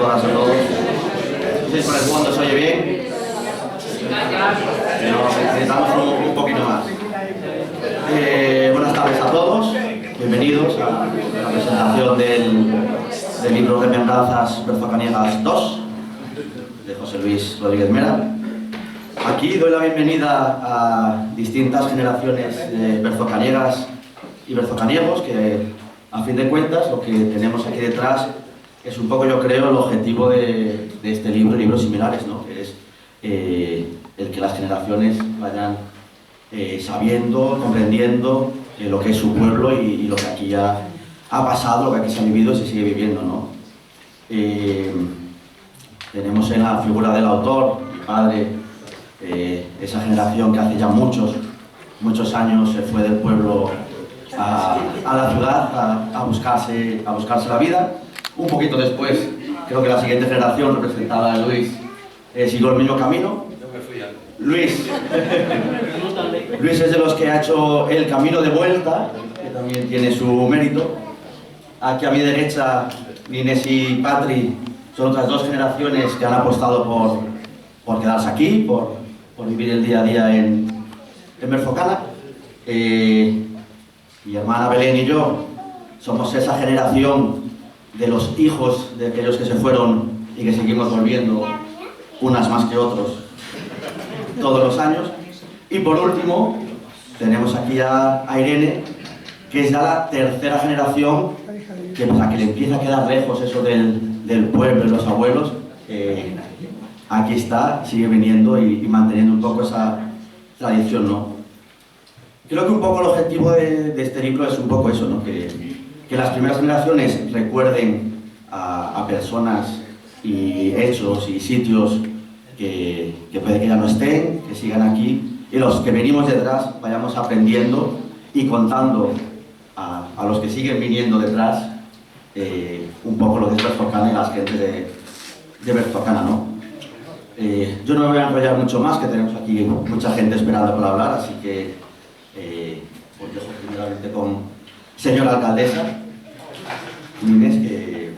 todas, a todos. No sé si por el fondo se oye bien. Pero necesitamos un poquito más. Buenas tardes a todos. Bienvenidos a la presentación del libro Remembranzas Berzocaniegas 2 de José Luis Rodríguez Mera. Aquí doy la bienvenida a distintas generaciones de berzocaniegas y berzocaniegos que, a fin de cuentas, lo que tenemos aquí detrás es un poco, yo creo, el objetivo de este libro y libros similares, ¿no? Que es el que las generaciones vayan sabiendo, comprendiendo lo que es su pueblo y lo que aquí ya ha pasado, lo que aquí se ha vivido y se sigue viviendo, ¿no? Tenemos en la figura del autor, mi padre, esa generación que hace ya muchos años se fue del pueblo a la ciudad a buscarse la vida. Un poquito después, creo que la siguiente generación, representada de Luis, siguió el mismo camino. Luis es de los que ha hecho el camino de vuelta, que también tiene su mérito. Aquí a mi derecha, Inés y Patri son otras dos generaciones que han apostado por quedarse aquí, por vivir el día a día en Berzocana. Mi hermana Belén y yo somos esa generación de los hijos de aquellos que se fueron y que seguimos volviendo, unas más que otros, todos los años. Y por último, tenemos aquí a Irene, que es ya la tercera generación que, pues, a que le empieza a quedar lejos eso del pueblo, de los abuelos. Aquí está, sigue viniendo y manteniendo un poco esa tradición, ¿no? Creo que un poco el objetivo de este libro es un poco eso, ¿no? Que las primeras generaciones recuerden a personas y hechos y sitios que puede que ya no estén, que sigan aquí, y los que venimos detrás vayamos aprendiendo y contando a los que siguen viniendo detrás un poco lo que es Berzocana y las gentes de Berzocana, ¿no? Yo no me voy a enrollar mucho más, que tenemos aquí mucha gente esperando para hablar, así que pues dejo primeramente con señora alcaldesa Inés, que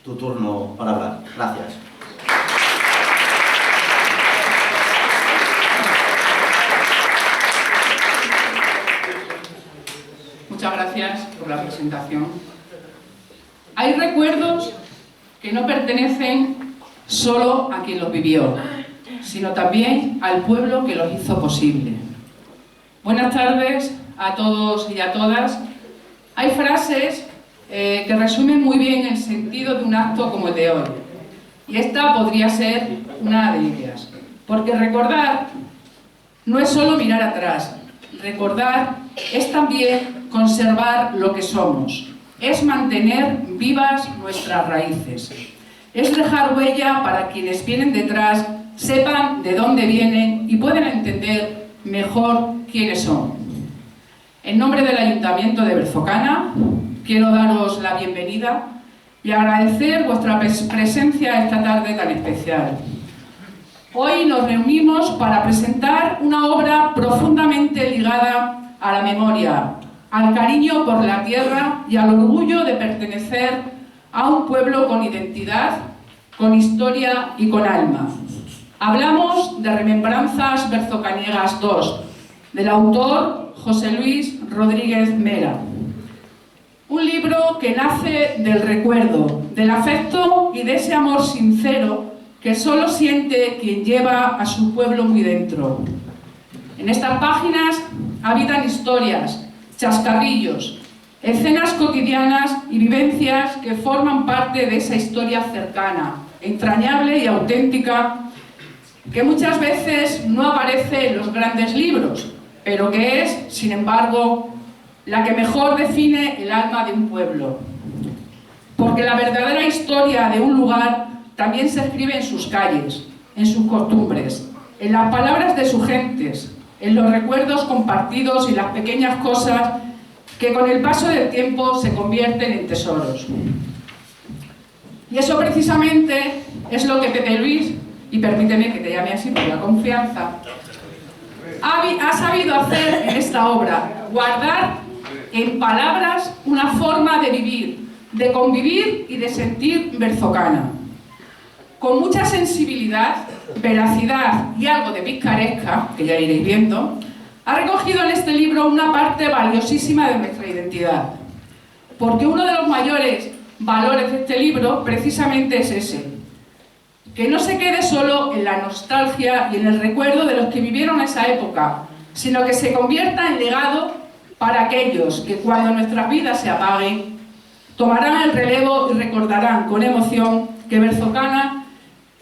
tu turno para hablar. Gracias. Muchas gracias por la presentación. Hay recuerdos que no pertenecen solo a quien los vivió, sino también al pueblo que los hizo posible. Buenas tardes a todos y a todas. Hay frases que resumen muy bien el sentido de un acto como el de hoy. Y esta podría ser una de ellas. Porque recordar no es solo mirar atrás. Recordar es también conservar lo que somos. Es mantener vivas nuestras raíces. Es dejar huella para quienes vienen detrás sepan de dónde vienen y puedan entender mejor quiénes son. En nombre del Ayuntamiento de Berzocana, quiero daros la bienvenida y agradecer vuestra presencia esta tarde tan especial. Hoy nos reunimos para presentar una obra profundamente ligada a la memoria, al cariño por la tierra y al orgullo de pertenecer a un pueblo con identidad, con historia y con alma. Hablamos de Remembranzas Berzocaniegas 2, del autor José Luis Rodríguez Mera. Un libro que nace del recuerdo, del afecto y de ese amor sincero que solo siente quien lleva a su pueblo muy dentro. En estas páginas habitan historias, chascarrillos, escenas cotidianas y vivencias que forman parte de esa historia cercana, entrañable y auténtica, que muchas veces no aparece en los grandes libros, pero que es, sin embargo, la que mejor define el alma de un pueblo. Porque la verdadera historia de un lugar también se escribe en sus calles, en sus costumbres, en las palabras de sus gentes, en los recuerdos compartidos y las pequeñas cosas que con el paso del tiempo se convierten en tesoros. Y eso precisamente es lo que Pepe Luis, y permíteme que te llame así por la confianza, ha sabido hacer en esta obra: guardar en palabras una forma de vivir, de convivir y de sentir berzocana. Con mucha sensibilidad, veracidad y algo de picaresca, que ya iréis viendo, ha recogido en este libro una parte valiosísima de nuestra identidad. Porque uno de los mayores valores de este libro precisamente es ese: que no se quede solo en la nostalgia y en el recuerdo de los que vivieron esa época, sino que se convierta en legado para aquellos que, cuando nuestras vidas se apaguen, tomarán el relevo y recordarán con emoción que Berzocana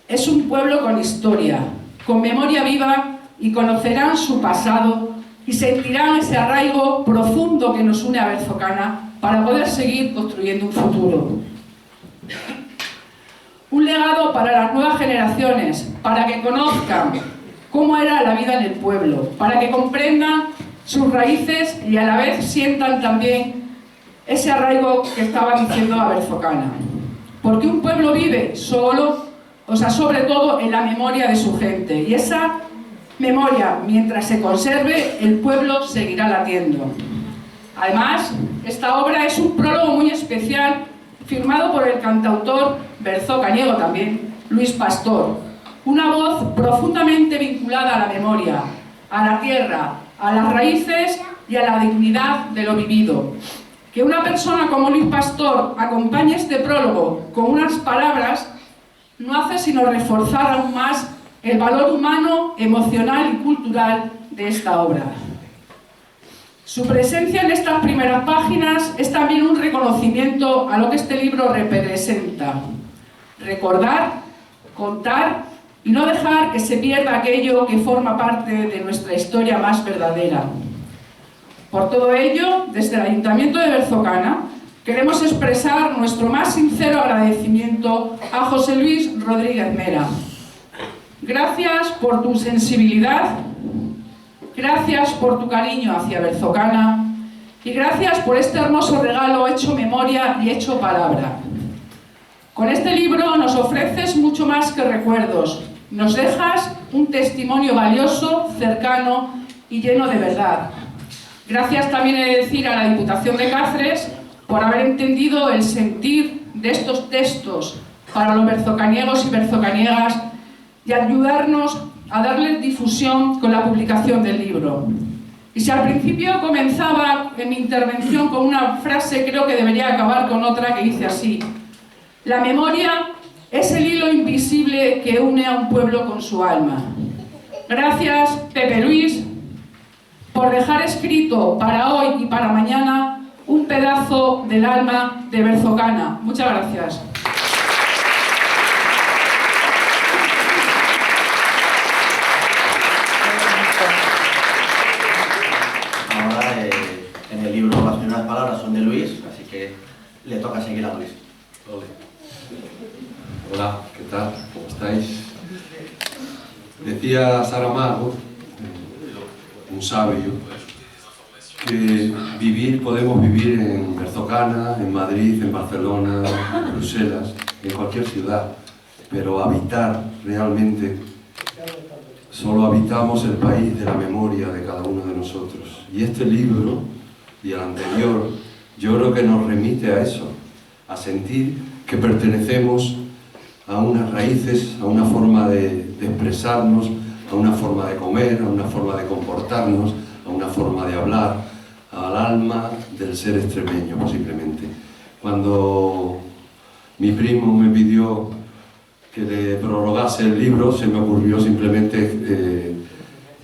es un pueblo con historia, con memoria viva, y conocerán su pasado y sentirán ese arraigo profundo que nos une a Berzocana para poder seguir construyendo un futuro. Un legado para las nuevas generaciones, para que conozcan cómo era la vida en el pueblo, para que comprendan sus raíces y a la vez sientan también ese arraigo que estaba diciendo a Berzocana. Porque un pueblo vive sobre todo en la memoria de su gente, y esa memoria, mientras se conserve, el pueblo seguirá latiendo. Además, esta obra es un prólogo muy especial, firmado por el cantautor berzocaniego también, Luis Pastor, una voz profundamente vinculada a la memoria, a la tierra, a las raíces y a la dignidad de lo vivido. Que una persona como Luis Pastor acompañe este prólogo con unas palabras no hace sino reforzar aún más el valor humano, emocional y cultural de esta obra. Su presencia en estas primeras páginas es también un reconocimiento a lo que este libro representa: recordar, contar y no dejar que se pierda aquello que forma parte de nuestra historia más verdadera. Por todo ello, desde el Ayuntamiento de Berzocana, queremos expresar nuestro más sincero agradecimiento a José Luis Rodríguez Mera. Gracias por tu sensibilidad, gracias por tu cariño hacia Berzocana y gracias por este hermoso regalo hecho memoria y hecho palabra. Con este libro nos ofreces mucho más que recuerdos, nos dejas un testimonio valioso, cercano y lleno de verdad. Gracias también he de decir a la Diputación de Cáceres por haber entendido el sentir de estos textos para los berzocaniegos y berzocaniegas y ayudarnos a darles difusión con la publicación del libro. Y si al principio comenzaba en mi intervención con una frase, creo que debería acabar con otra que dice así: la memoria es el hilo invisible que une a un pueblo con su alma. Gracias, Pepe Luis, por dejar escrito para hoy y para mañana un pedazo del alma de Berzocana. Muchas gracias. Ahora, en el libro las primeras palabras son de Luis, así que le toca seguir a Luis. Hola, ¿qué tal? ¿Cómo estáis? Decía Saramago, un sabio, que podemos vivir en Berzocana, en Madrid, en Barcelona, en Bruselas, en cualquier ciudad, pero habitar realmente, solo habitamos el país de la memoria de cada uno de nosotros. Y este libro, y el anterior, yo creo que nos remite a eso, a sentir que pertenecemos a unas raíces, a una forma de expresarnos, a una forma de comer, a una forma de comportarnos, a una forma de hablar, al alma del ser extremeño, posiblemente. Cuando mi primo me pidió que le prorrogase el libro, se me ocurrió simplemente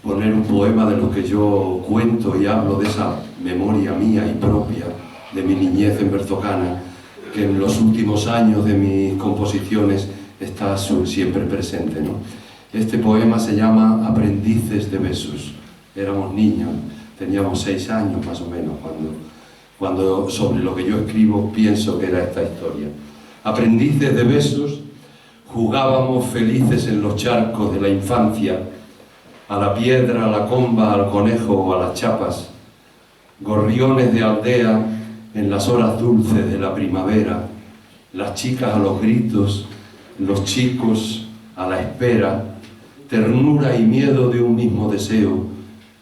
poner un poema de lo que yo cuento y hablo de esa memoria mía y propia de mi niñez en Berzocana, que en los últimos años de mis composiciones está siempre presente, ¿no? Este poema se llama Aprendices de besos. Éramos niños, teníamos 6 años más o menos, cuando sobre lo que yo escribo pienso que era esta historia. Aprendices de besos, jugábamos felices en los charcos de la infancia, a la piedra, a la comba, al conejo o a las chapas, gorriones de aldea en las horas dulces de la primavera, las chicas a los gritos, los chicos a la espera, ternura y miedo de un mismo deseo,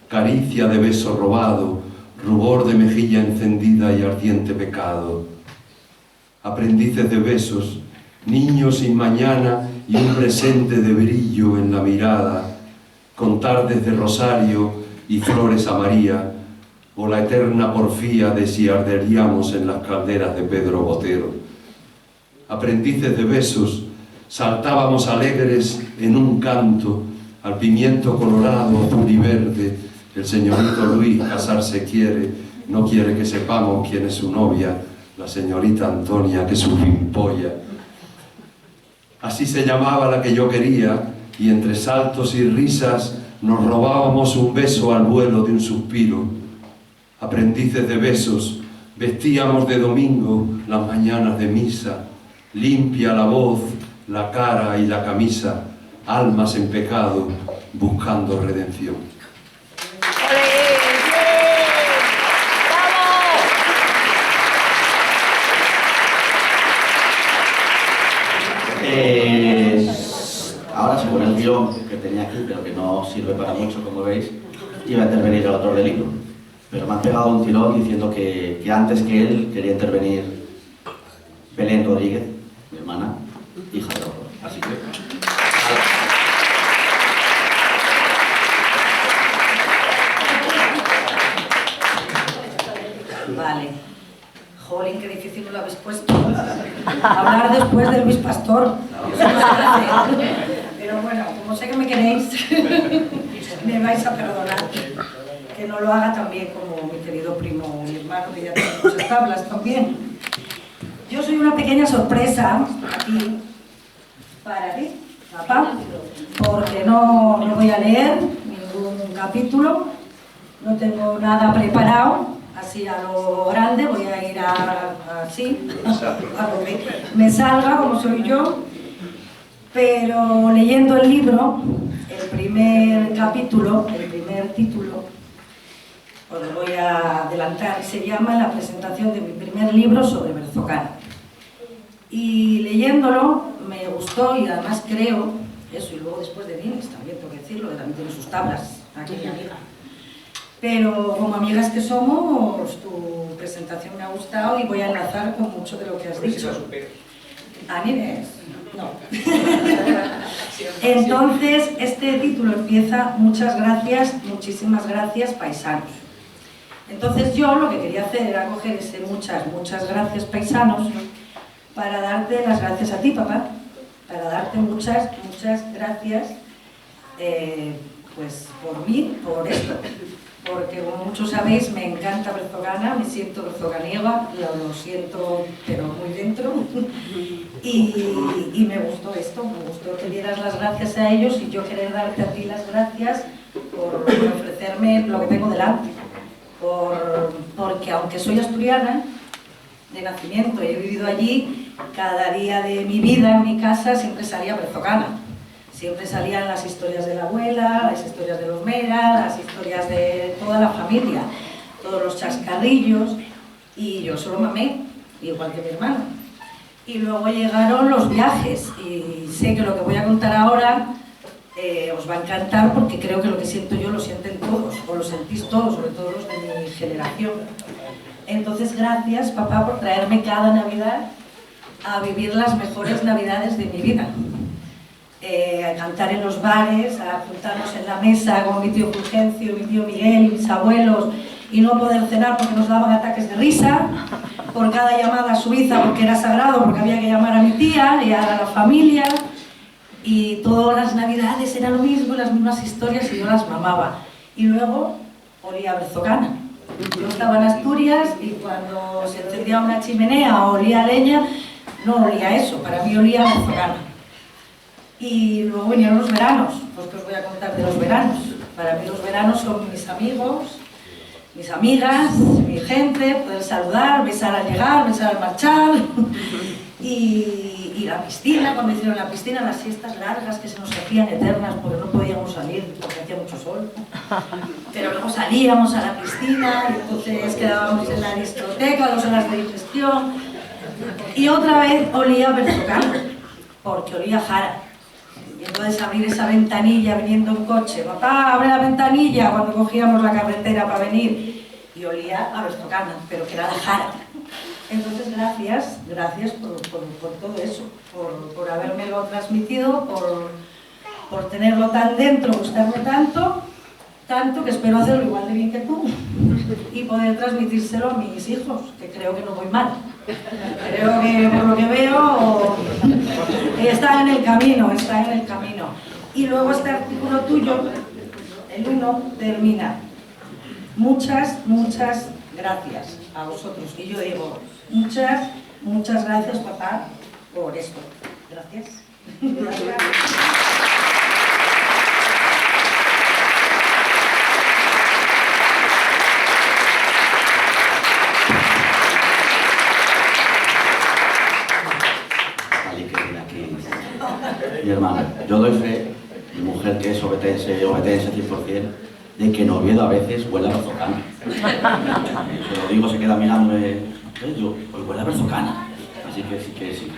caricia de beso robado, rubor de mejilla encendida y ardiente pecado. aprendices de besos, niños sin mañana y un presente de brillo en la mirada, con tardes de rosario y flores a María, o la eterna porfía de si arderíamos en las calderas de Pedro Botero. Aprendices de besos, saltábamos alegres en un canto al pimiento colorado, azul y verde. El señorito Luis casarse quiere, no quiere que sepamos quién es su novia, la señorita Antonia, que es su pimpolla. Así se llamaba la que yo quería, y entre saltos y risas nos robábamos un beso al vuelo de un suspiro. Aprendices de besos, vestíamos de domingo las mañanas de misa, limpia la voz, la cara y la camisa, almas en pecado, buscando redención. Ahora, según el guión que tenía aquí, pero que no sirve para mucho, como veis, iba a intervenir el autor del libro. Pero me han pegado un tirón diciendo que antes que él quería intervenir Belén Rodríguez, mi hermana, hija del autor. Así que... Vale. Jolín, qué difícil me lo habéis puesto. Hablar después de Luis Pastor. Pero bueno, como sé que me queréis, me vais a perdonar que no lo haga tan bien como mi querido primo, mi hermano, que ya tiene muchas tablas también. Yo soy una pequeña sorpresa aquí, para ti, papá, porque no voy a leer ningún capítulo, no tengo nada preparado. Así a lo grande, voy a ir así, a lo que me salga, como soy yo, pero leyendo el libro, el primer capítulo, el primer título, os lo voy a adelantar, se llama La presentación de mi primer libro sobre Berzocana. Y leyéndolo me gustó y además creo, eso, y luego después de Dines también tengo que decirlo, que también tiene sus tablas, aquí mi amiga. Pero como amigas que somos, tu presentación me ha gustado y voy a enlazar con mucho de lo que has dicho. ¿Anines? No. Entonces, este título empieza, muchas gracias, muchísimas gracias, paisanos. Entonces yo lo que quería hacer era coger ese muchas gracias, paisanos, para darte las gracias a ti, papá, para darte muchas gracias, pues por mí, por esto. Porque como muchos sabéis, me encanta Berzocana, me siento berzocaniega, lo siento pero muy dentro, y me gustó esto, me gustó que dieras las gracias a ellos y yo querer darte a ti las gracias por ofrecerme lo que tengo delante, porque aunque soy asturiana de nacimiento y he vivido allí, cada día de mi vida en mi casa siempre salía Berzocana. Siempre salían las historias de la abuela, las historias de los Mera, las historias de toda la familia, todos los chascarrillos, y yo solo mamé, igual que mi hermano. Y luego llegaron los viajes, y sé que lo que voy a contar ahora os va a encantar porque creo que lo que siento yo lo sienten todos, o lo sentís todos, sobre todo los de mi generación. Entonces, gracias, papá, por traerme cada Navidad a vivir las mejores Navidades de mi vida. A cantar en los bares, a juntarnos en la mesa con mi tío Fulgencio, mi tío Miguel y mis abuelos y no poder cenar porque nos daban ataques de risa por cada llamada suiza porque era sagrado, porque había que llamar a mi tía y a la familia, y todas las Navidades era lo mismo, las mismas historias y yo las mamaba. Y luego olía a Berzocana. Yo estaba en Asturias y cuando se encendía una chimenea o olía a leña, no olía a eso, para mí olía a Berzocana. Y luego vinieron los veranos, pues que os voy a contar de los veranos. Para mí los veranos son mis amigos, mis amigas, mi gente, poder saludar, besar al llegar, besar al marchar. Y la piscina, cuando hicieron la piscina, las siestas largas que se nos hacían eternas porque no podíamos salir porque hacía mucho sol. Pero luego salíamos a la piscina y entonces quedábamos en la discoteca, 2 horas de digestión. Y otra vez olía a Berzocana, porque olía a jara. Y entonces abrir esa ventanilla viniendo en coche, papá, abre la ventanilla, cuando cogíamos la carretera para venir, y olía a Berzocana, pero que era la jara. Entonces, gracias por todo eso, por habérmelo transmitido, por tenerlo tan dentro, gustarme tanto que espero hacerlo igual de bien que tú y poder transmitírselo a mis hijos, que creo que no voy mal. Creo que por lo que veo están en el camino. Y luego este artículo tuyo, el 1, termina: muchas gracias a vosotros. Y yo digo, muchas gracias, papá, por esto. Gracias. Mi hermano, yo doy fe, mi mujer que es obetense 100%, de que en Oviedo a veces huele a berzocana. Se lo digo, se queda mirándome, yo, pues huele a berzocana. Así que sí que sí.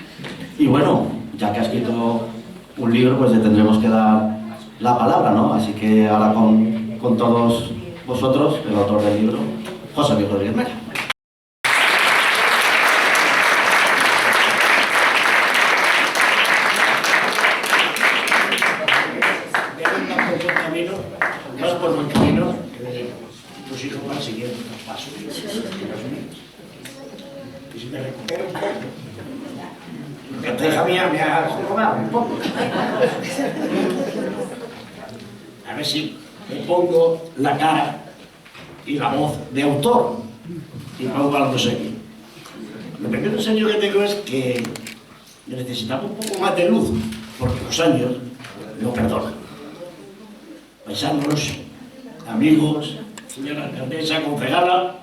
Y bueno, ya que has escrito un libro, pues le tendremos que dar la palabra, ¿no? Así que ahora con todos vosotros, el autor del libro, José Luis Rodríguez Mera. Vas por buen camino, tus hijos van siguiendo los pasos de los míos. Y si me recupero un poco, la hija mía me ha robado un poco. A ver si me pongo la cara y la voz de autor y pongo algo serio. Lo primero serio que tengo es que necesitamos un poco más de luz, porque los años no perdonan. Paisanos, amigos, señora alcaldesa, concejala,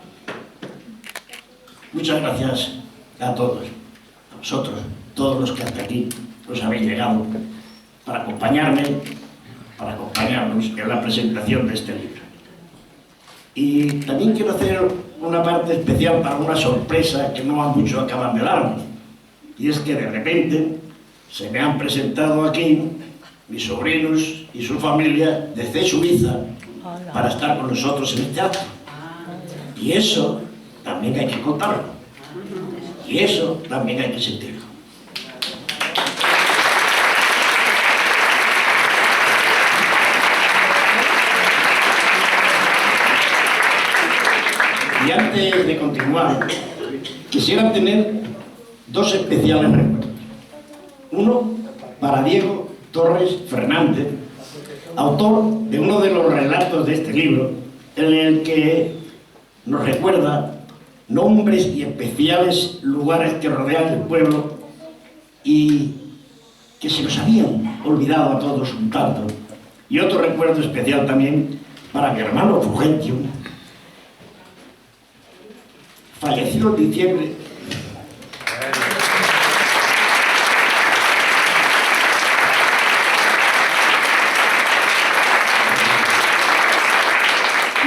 muchas gracias a todos, a vosotros, todos los que hasta aquí os habéis llegado para acompañarnos en la presentación de este libro. Y también quiero hacer una parte especial para una sorpresa que no a muchos acaban de darme, y es que de repente se me han presentado aquí mis sobrinos y su familia desde Suiza para estar con nosotros en este acto. Y eso también hay que contarlo. Y eso también hay que sentirlo. Y antes de continuar, quisiera tener dos especiales recuerdos. Uno para Diego Torres Fernández, autor de uno de los relatos de este libro, en el que nos recuerda nombres y especiales lugares que rodean el pueblo y que se nos habían olvidado a todos un tanto. Y otro recuerdo especial también para mi hermano Fulgencio, fallecido en diciembre .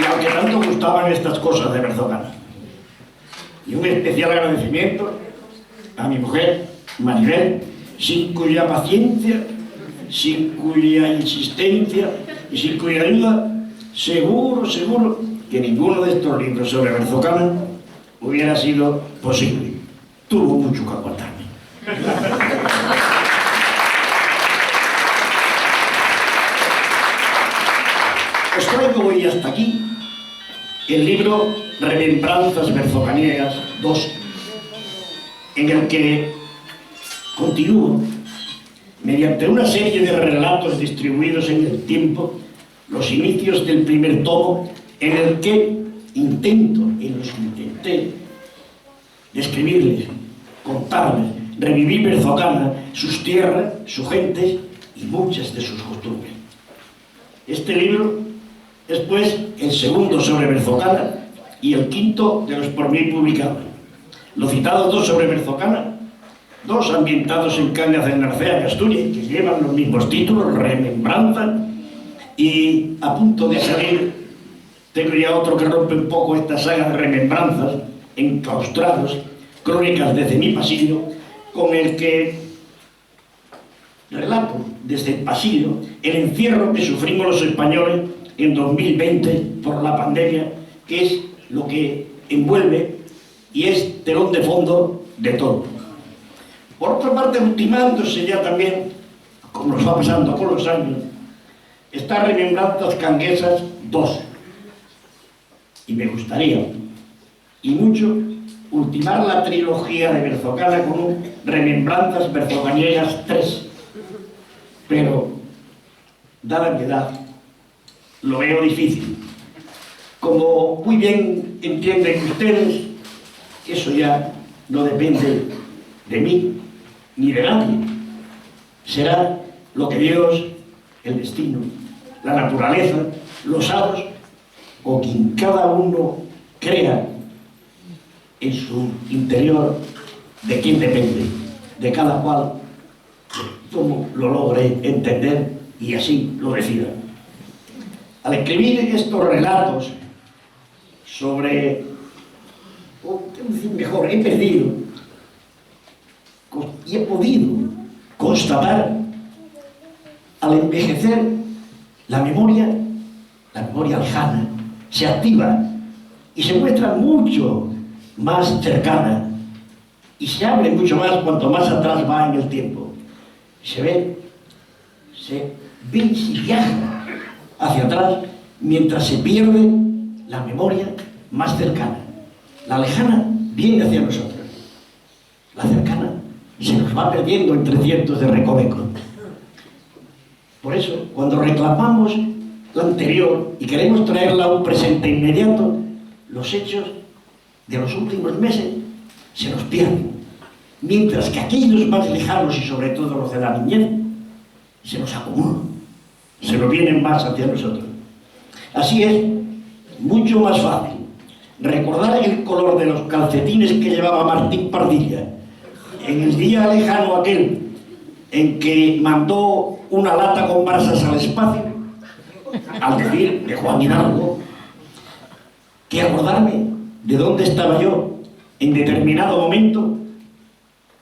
Y aunque tanto gustaban estas cosas de Berzocana. Y un especial agradecimiento a mi mujer, Maribel, sin cuya paciencia, sin cuya insistencia y sin cuya ayuda, seguro que ninguno de estos libros sobre Berzocana hubiera sido posible. Tuvo mucho que aguantarme. Os traigo hoy hasta aquí el libro Remembranzas Berzocaniegas 2, en el que continúo, mediante una serie de relatos distribuidos en el tiempo, los inicios del primer tomo, en el que intenté describirles, contarles, revivir Berzocana, sus tierras, sus gentes y muchas de sus costumbres. Este libro es pues el segundo sobre Berzocana y el quinto de los por mí publicados. Los citados dos sobre Berzocana, dos ambientados en Cangas del Narcea, en Asturias, que llevan los mismos títulos, Remembranza, y a punto de salir tengo ya otro que rompe un poco esta saga de remembranzas, enclaustrados, crónicas desde mi pasillo, con el que relato desde el pasillo el encierro que sufrimos los españoles en 2020 por la pandemia, que es lo que envuelve y es telón de fondo de todo. Por otra parte, ultimándose ya también, como nos va pasando con los años, está Remembranzas Canguesas 2. Y me gustaría, y mucho, ultimar la trilogía de Berzocana con un Remembranzas Berzocaniegas 3. Pero, dada mi edad, lo veo difícil. Como muy bien entienden ustedes, eso ya no depende de mí ni de nadie. Será lo que Dios, el destino, la naturaleza, los hados, o quien cada uno crea en su interior, de quién depende, de cada cual, cómo lo logre entender y así lo decida. Al escribir estos relatos sobre, o decir mejor, he perdido y he podido constatar, al envejecer, la memoria lejana se activa y se muestra mucho más cercana y se abre mucho más cuanto más atrás va en el tiempo. Se ve y se viaja hacia atrás mientras se pierde la memoria más cercana. La lejana viene hacia nosotros, la cercana se nos va perdiendo entre cientos de recovecos. Por eso, cuando reclamamos la anterior y queremos traerla a un presente inmediato, los hechos de los últimos meses se nos pierden, mientras que aquellos más lejanos y sobre todo los de la niñez se nos acumulan, se nos vienen más hacia nosotros. Así es mucho más fácil recordar el color de los calcetines que llevaba Martín Pardilla en el día lejano aquel en que mandó una lata con brasas al espacio, al decir de Juan Hidalgo, que acordarme de dónde estaba yo en determinado momento,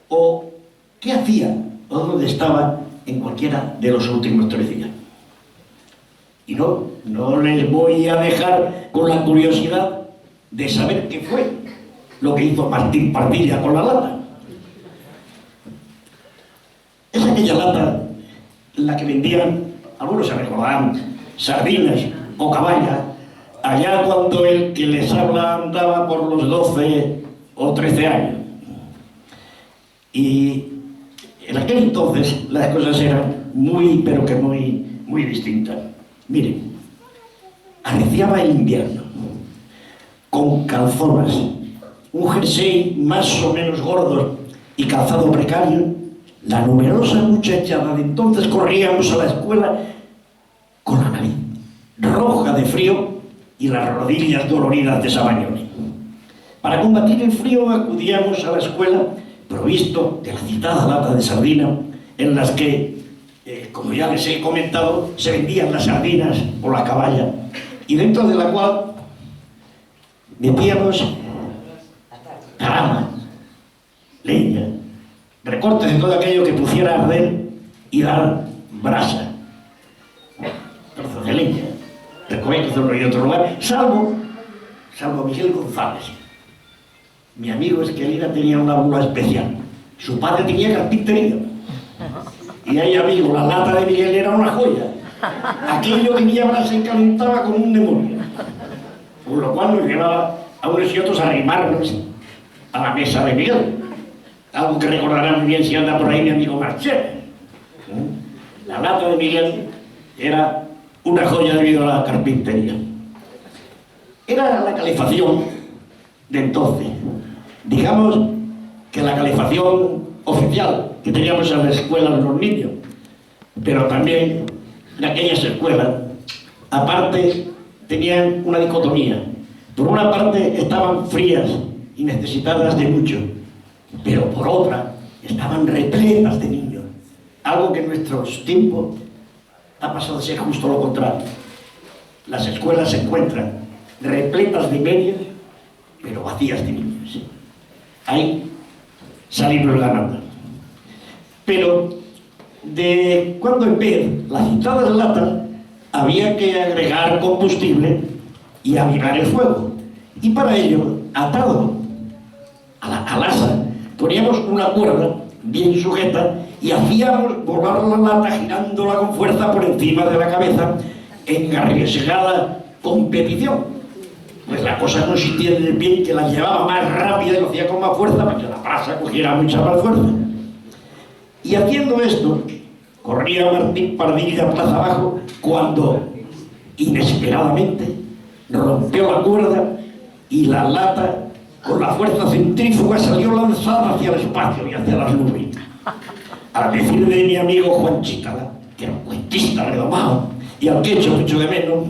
o qué hacía, o dónde estaba en cualquiera de los últimos 3 días. Y no les voy a dejar con la curiosidad de saber qué fue lo que hizo Martín Pardilla con la lata. Es aquella lata en la que vendían, algunos se recordarán, sardinas o caballa, allá cuando el que les habla andaba por los 12 o 13 años. Y en aquel entonces las cosas eran muy, pero que muy distintas. Miren, arreciaba el invierno, con calzonas, un jersey más o menos gordo y calzado precario. La numerosa muchachada de entonces corríamos a la escuela con la nariz roja de frío y las rodillas doloridas de sabañones. Para combatir el frío acudíamos a la escuela provisto de la citada lata de sardina, en las que, como ya les he comentado, se vendían las sardinas o la caballa, y dentro de la cual metíamos carama, leña, recortes de todo aquello que pusiera a arder y dar brasa, trozos de leña, recovecos de uno y otro lugar, salvo Miguel González. Mi amigo Esquelina tenía una bula especial. Su padre tenía carpintería. Y ahí, amigo, la lata de Miguel era una joya. Aquello que niebla se calentaba como un demonio. Por lo cual nos llevaba a unos y otros a arrimarnos a la mesa de Miguel. Algo que recordarán muy bien si anda por ahí mi amigo Marchel. La lata de Miguel era una joya debido a la carpintería. Era la calefacción de entonces. Digamos que la calefacción oficial que teníamos en la escuela de los niños, pero también en aquellas escuelas, aparte, tenían una dicotomía. Por una parte estaban frías y necesitadas de mucho, pero por otra estaban repletas de niños, algo que en nuestros tiempos ha pasado a ser justo lo contrario. Las escuelas se encuentran repletas de medios, pero vacías de niños. Ahí salimos ganando. Pero de cuando en vez las citadas latas había que agregar combustible y avivar el fuego. Y para ello, atado al asa, poníamos una cuerda bien sujeta y hacíamos volar la lata girándola con fuerza por encima de la cabeza en arriesgada competición. Pues la cosa consistía en el bien que la llevaba más rápida y lo hacía con más fuerza para que la prasa cogiera mucha más fuerza. Y haciendo esto, corría Martín Pardilla plaza abajo cuando, inesperadamente, rompió la cuerda y la lata, con la fuerza centrífuga, salió lanzada hacia el espacio y hacia las nubes. Al decir de mi amigo Juan Chicala, que era un cuentista redomado y al que echo mucho de menos,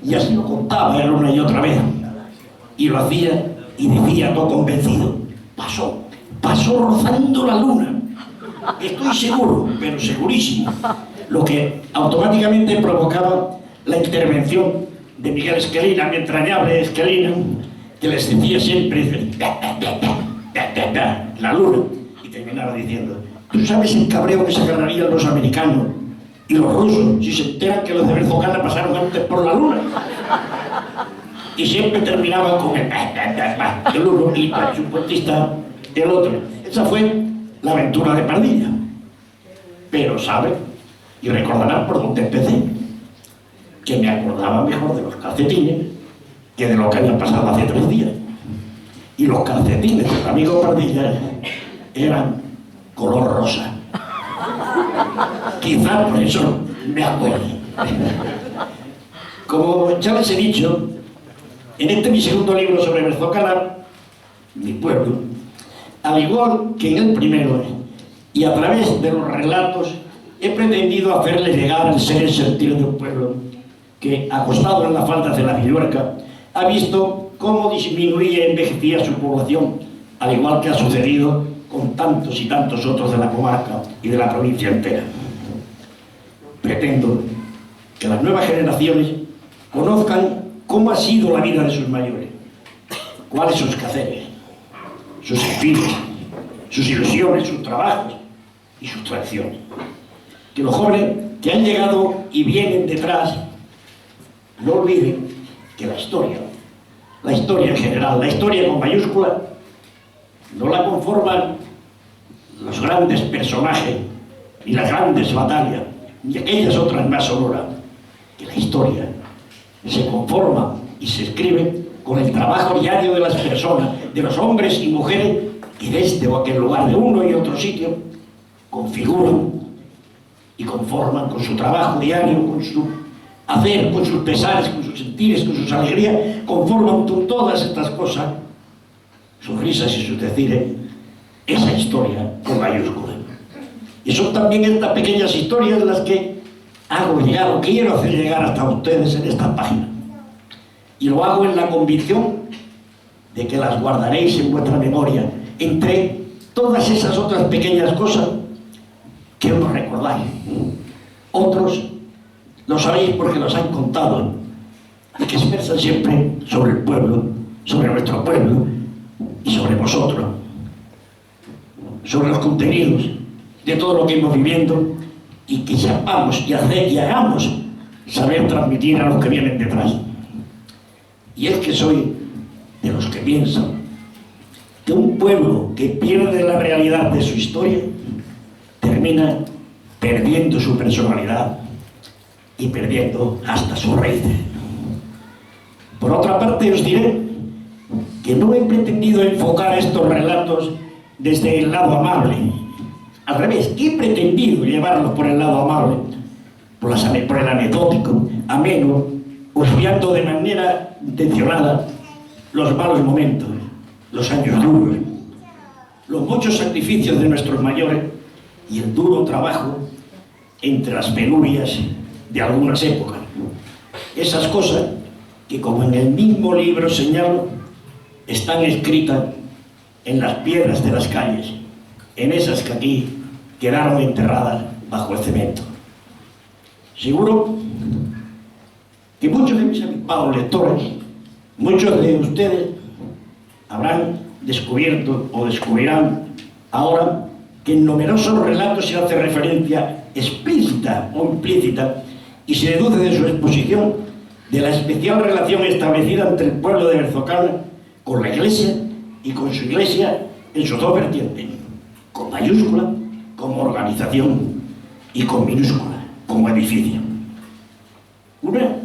y así lo contaba él una y otra vez, y lo hacía y decía todo convencido: pasó rozando la luna. Estoy seguro, pero segurísimo, lo que automáticamente provocaba la intervención de Miguel Esquelina, mi entrañable Esquelina, que les decía siempre la luna, y terminaba diciendo: ¿tú sabes el cabreo que se agarrarían los americanos y los rusos si se enteran que los de Berzocana pasaron antes por la luna? Y siempre terminaba con el uno y su cuentista el otro. Esa fue la aventura de Pardilla. Pero sabe, y recordarán por dónde empecé, que me acordaba mejor de los calcetines que de lo que había pasado hace 3 días. Y los calcetines del amigo Pardilla eran color rosa. Quizá por eso me acuerdo. Como ya les he dicho, en este mi segundo libro sobre Berzocana, mi pueblo, al igual que en el primero, y a través de los relatos, he pretendido hacerle llegar el ser y sentir de un pueblo que, acostado en las faldas de la Villuerca, ha visto cómo disminuía y envejecía su población, al igual que ha sucedido con tantos y tantos otros de la comarca y de la provincia entera. Pretendo que las nuevas generaciones conozcan cómo ha sido la vida de sus mayores, cuáles sus quehaceres, sus espíritus, sus ilusiones, sus trabajos y sus tradiciones. Que los jóvenes que han llegado y vienen detrás no olviden que la historia en general, la historia con mayúscula, no la conforman los grandes personajes, ni las grandes batallas, ni aquellas otras más sonoras. Que la historia se conforma y se escribe con el trabajo diario de las personas, de los hombres y mujeres que desde o aquel lugar, de uno y otro sitio, configuran y conforman con su trabajo diario, con su hacer, con sus pesares, con sus sentires, con sus alegrías, conforman con todas estas cosas, sus risas y sus decires, esa historia con mayúscula. Y son también estas pequeñas historias las que hago llegar o quiero hacer llegar hasta ustedes en esta página. Y lo hago en la convicción de que las guardaréis en vuestra memoria, entre todas esas otras pequeñas cosas que os recordáis. Otros lo sabéis porque los han contado y que se versan siempre sobre el pueblo, sobre nuestro pueblo y sobre vosotros, sobre los contenidos de todo lo que hemos viviendo y que sepamos y hagamos saber transmitir a los que vienen detrás. Y es que soy de los que piensan que un pueblo que pierde la realidad de su historia termina perdiendo su personalidad y perdiendo hasta sus raíces. Por otra parte, os diré que no he pretendido enfocar estos relatos desde el lado amable. Al revés, he pretendido llevarlos por el lado amable, por el anecdótico, ameno, obviando de manera intencionada los malos momentos, los años duros, los muchos sacrificios de nuestros mayores y el duro trabajo entre las penurias de algunas épocas. Esas cosas que, como en el mismo libro señalo, están escritas en las piedras de las calles, en esas que aquí quedaron enterradas bajo el cemento. Seguro que muchos de mis avispados lectores, muchos de ustedes, habrán descubierto o descubrirán ahora que en numerosos relatos se hace referencia explícita o implícita y se deduce de su exposición de la especial relación establecida entre el pueblo de Berzocana con la Iglesia y con su iglesia en sus dos vertientes, con mayúscula como organización y con minúscula como edificio. Una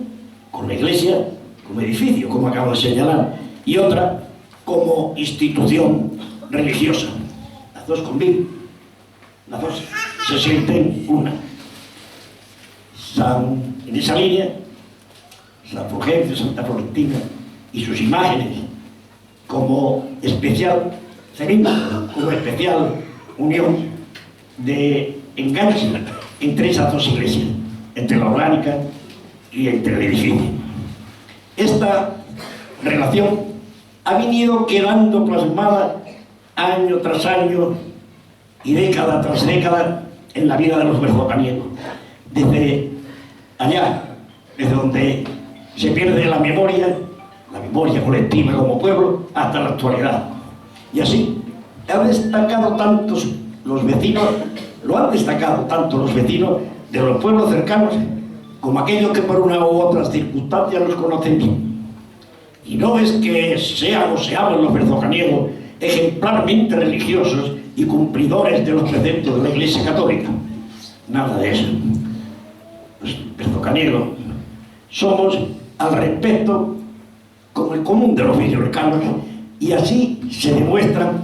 con la iglesia como edificio, como acabo de señalar, y otra como institución religiosa. Las dos conviven, las dos se sienten una. En esa línea, San Fulgencio, Santa Florentina y sus imágenes como especial cerimonial, como especial unión de enganche entre esas dos iglesias, entre la orgánica y entre el edificio. Esta relación ha venido quedando plasmada año tras año y década tras década en la vida de los berzocanielos, desde allá, desde donde se pierde la memoria colectiva como pueblo, hasta la actualidad. Y así han destacado tantos los vecinos, lo han destacado tanto los vecinos de los pueblos cercanos como aquellos que por una u otra circunstancia los conocen bien. Y no es que seamos los berzocanielos ejemplarmente religiosos y cumplidores de los preceptos de la Iglesia Católica. Nada de eso. Los berzocanielos somos al respecto como el común de los villarcanos, y así se demuestran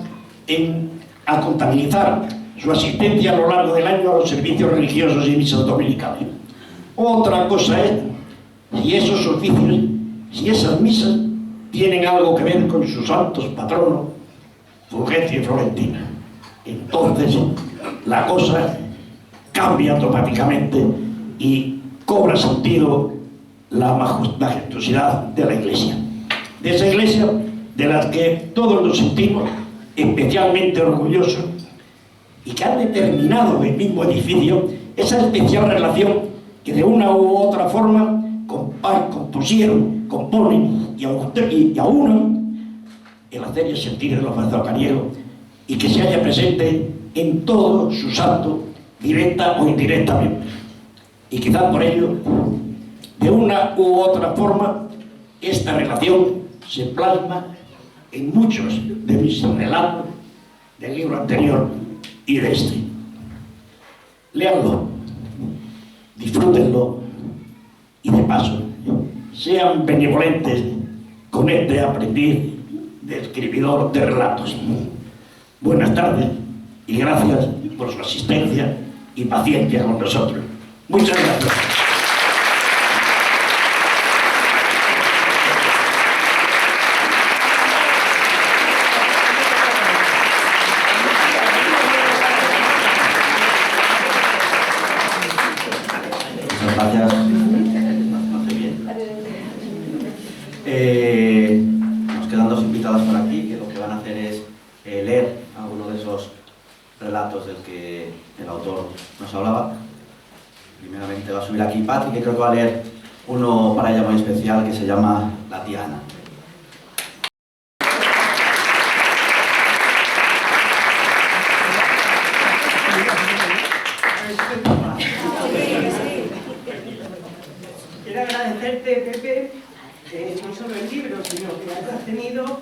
al contabilizar su asistencia a lo largo del año a los servicios religiosos y misas dominicales. Otra cosa es si esos oficios, si esas misas tienen algo que ver con sus santos patronos, Fulgencio y Florentina. Entonces la cosa cambia automáticamente y cobra sentido la majestuosidad de la Iglesia. De esa Iglesia de la que todos nos sentimos especialmente orgullosos y que han determinado el mismo edificio esa especial relación que de una u otra forma compusieron, componen y aunan el hacer y el sentir de los berzocanielos, y que se haya presente en todos sus actos, directa o indirectamente. Y quizás por ello, de una u otra forma, esta relación se plasma en muchos de mis relatos del libro anterior y de este. Léanlo, disfrútenlo y de paso sean benevolentes con este aprendiz de escribidor de relatos. Buenas tardes y gracias por su asistencia y paciencia con nosotros. Muchas gracias. Muchas gracias. Muy bien. Nos quedan dos invitadas por aquí que lo que van a hacer es leer alguno de esos relatos del que el autor nos hablaba. Primeramente va a subir aquí Pati, que creo que va a leer uno para ella muy especial que se llama La tía Ana. Quiero agradecerte, Pepe, no solo el libro, sino que hayas tenido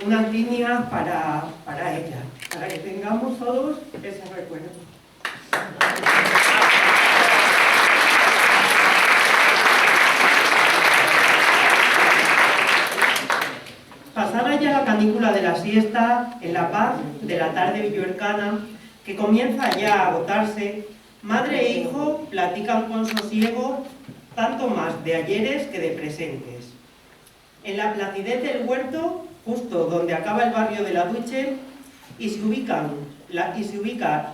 unas líneas para ella, para que tengamos todos ese recuerdo. Pasada ya la canícula de la siesta, en la paz de la tarde villuercana, que comienza ya a agotarse, madre e hijo platican con sosiego, tanto más de ayeres que de presentes. En la placidez del huerto, justo donde acaba el barrio de la Duche, y se ubica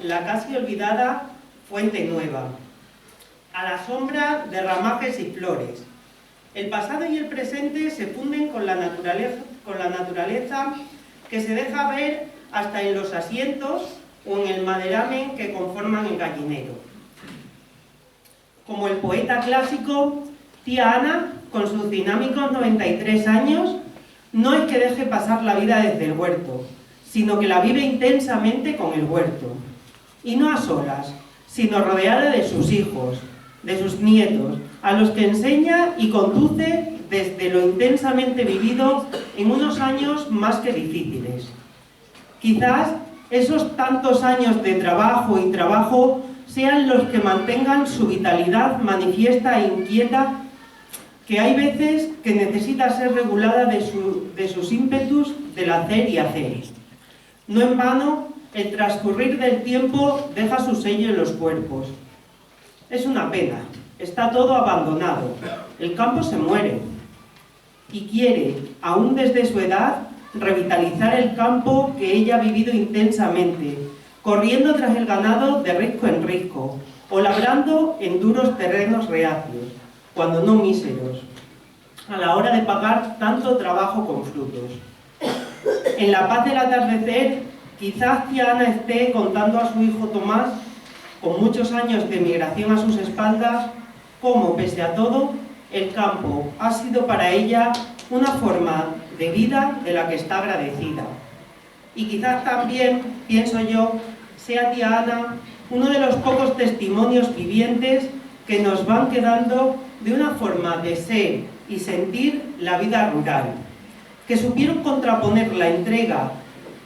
la casi olvidada Fuente Nueva, a la sombra de ramajes y flores. El pasado y el presente se funden con la naturaleza que se deja ver hasta en los asientos o en el maderamen que conforman el gallinero. Como el poeta clásico, tía Ana, con sus dinámicos 93 años, no es que deje pasar la vida desde el huerto, sino que la vive intensamente con el huerto. Y no a solas, sino rodeada de sus hijos, de sus nietos, a los que enseña y conduce desde lo intensamente vivido en unos años más que difíciles. Quizás esos tantos años de trabajo y trabajo sean los que mantengan su vitalidad manifiesta e inquieta, que hay veces que necesita ser regulada de sus ímpetus del hacer y hacer. No en vano, el transcurrir del tiempo deja su sello en los cuerpos. Es una pena, está todo abandonado, el campo se muere y quiere, aún desde su edad, revitalizar el campo que ella ha vivido intensamente, corriendo tras el ganado de risco en risco, o labrando en duros terrenos reacios, cuando no míseros, a la hora de pagar tanto trabajo con frutos. En la paz del atardecer, quizás tía Ana esté contando a su hijo Tomás, con muchos años de migración a sus espaldas, cómo, pese a todo, el campo ha sido para ella una forma de vida de la que está agradecida. Y quizás también, pienso yo, sea tía Ana uno de los pocos testimonios vivientes que nos van quedando de una forma de ser y sentir la vida rural, que supieron contraponer la entrega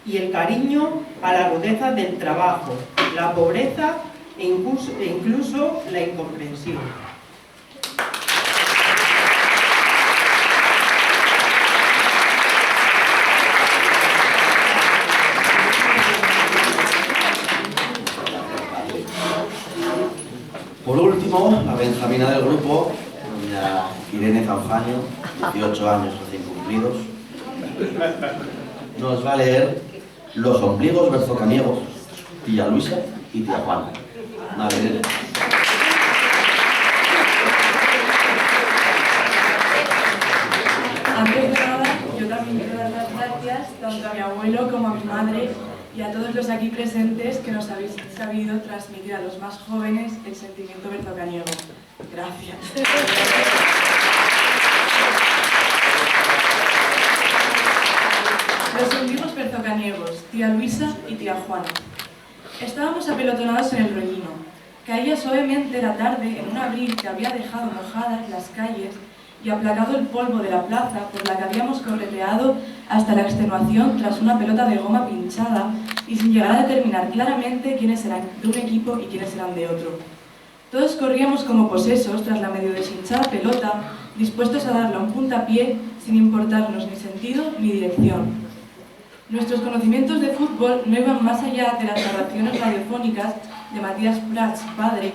y el cariño a la rudeza del trabajo, la pobreza e incluso la incomprensión. Por último, la benjamina del grupo, doña Irene Zanfaño, 18 años recién cumplidos, nos va a leer Los ombligos berzocaniegos, tía Luisa y tía Juana. Vale, Irene. Antes de nada, yo también quiero dar las gracias tanto a mi abuelo como a mi madre y a todos los aquí presentes que nos habéis sabido transmitir a los más jóvenes el sentimiento berzocaniego. Gracias. Los ombligos berzocaniegos, tía Luisa y tía Juana. Estábamos apelotonados en el Rollino. Caía suavemente la tarde en un abril que había dejado mojadas las calles y aplacado el polvo de la plaza por la que habíamos correteado hasta la extenuación tras una pelota de goma pinchada y sin llegar a determinar claramente quiénes eran de un equipo y quiénes eran de otro. Todos corríamos como posesos tras la medio deshinchada pelota, dispuestos a darle un puntapié sin importarnos ni sentido ni dirección. Nuestros conocimientos de fútbol no iban más allá de las narraciones radiofónicas de Matías Prats, padre,